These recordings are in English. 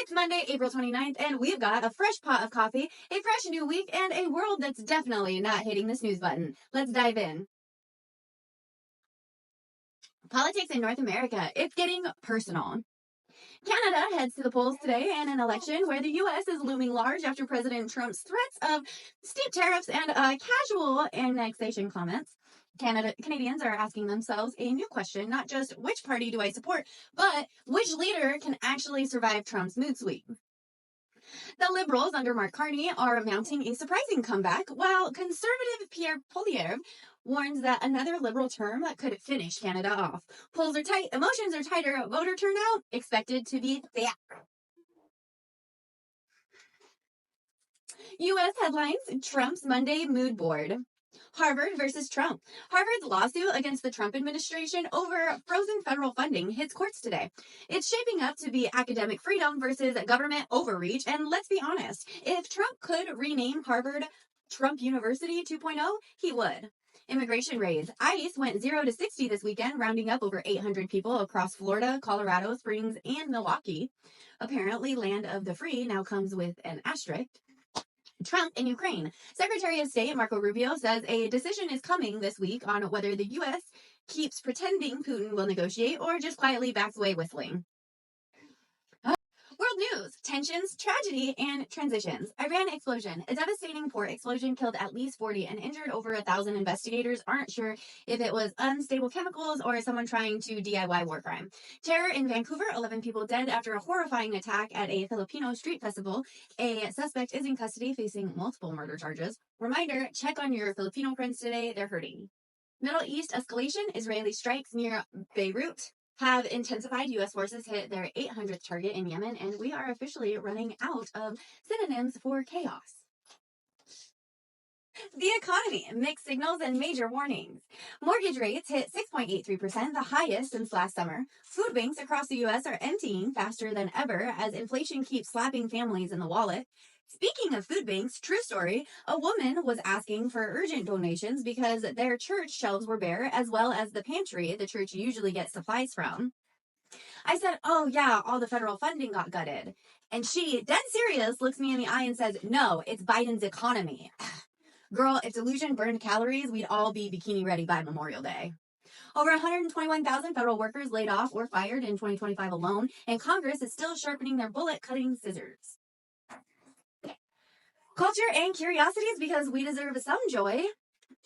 It's Monday, April 29th, and we've got a fresh pot of coffee, a fresh new week, and a world that's definitely not hitting the snooze button. Let's dive in. Politics in North America. It's getting personal. Canada heads to the polls today in an election where the U.S. is looming large after President Trump's threats of steep tariffs and casual annexation comments. Canadians are asking themselves a new question, not just which party do I support, but which leader can actually survive Trump's mood swing. The Liberals under Mark Carney are mounting a surprising comeback, while conservative Pierre Poilievre warns that another Liberal term could finish Canada off. Polls are tight, emotions are tighter, voter turnout expected to be thick. U.S. headlines, Trump's Monday mood board. Harvard versus Trump. Harvard's lawsuit against the Trump administration over frozen federal funding hits courts today. It's shaping up to be academic freedom versus government overreach. And let's be honest, if Trump could rename Harvard Trump University 2.0, he would. Immigration raids. ICE went 0 to 60 this weekend, rounding up over 800 people across Florida, Colorado Springs, and Milwaukee. Apparently, land of the free now comes with an asterisk. Trump in Ukraine. Secretary of State Marco Rubio says a decision is coming this week on whether the U.S. keeps pretending Putin will negotiate or just quietly backs away whistling. World news, tensions, tragedy, and transitions. Iran explosion. A devastating port explosion killed at least 40 and injured over 1,000. Investigators aren't sure if it was unstable chemicals or someone trying to DIY war crime. Terror in Vancouver, 11 people dead after a horrifying attack at a Filipino street festival. A suspect is in custody facing multiple murder charges. Reminder, check on your Filipino friends today, they're hurting. Middle East escalation, Israeli strikes near Beirut have intensified. U.S. forces hit their 800th target in Yemen, and we are officially running out of synonyms for chaos. The economy, mixed signals and major warnings. Mortgage rates hit 6.83%, the highest since last summer. Food banks across the U.S. are emptying faster than ever as inflation keeps slapping families in the wallet. Speaking of food banks, true story, a woman was asking for urgent donations because their church shelves were bare, as well as the pantry the church usually gets supplies from. I said, oh yeah, all the federal funding got gutted. And she, dead serious, looks me in the eye and says, no, it's Biden's economy. Girl, if delusion burned calories, we'd all be bikini ready by Memorial Day. Over 121,000 federal workers laid off or fired in 2025 alone, and Congress is still sharpening their bullet-cutting scissors. Culture and curiosities, because we deserve some joy.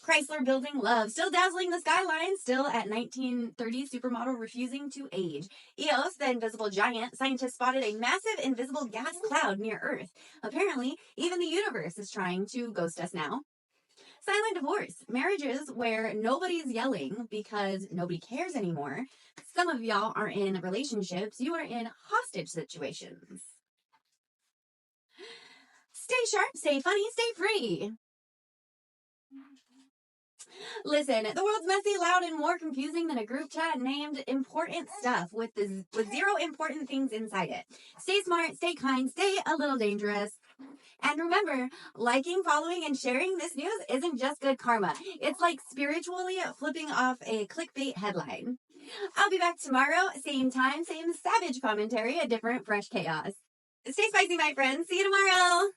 Chrysler building love, still dazzling the skyline, still at 1930 supermodel refusing to age. Eos, the invisible giant, scientists spotted a massive invisible gas cloud near Earth. Apparently, even the universe is trying to ghost us now. Silent divorce, marriages where nobody's yelling because nobody cares anymore. Some of y'all are in relationships, you are in hostage situations. Stay sharp, stay funny, stay free. Listen, the world's messy, loud, and more confusing than a group chat named Important Stuff with zero important things inside it. Stay smart, stay kind, stay a little dangerous. And remember, liking, following, and sharing this news isn't just good karma. It's like spiritually flipping off a clickbait headline. I'll be back tomorrow, same time, same savage commentary, a different fresh chaos. Stay spicy, my friends. See you tomorrow.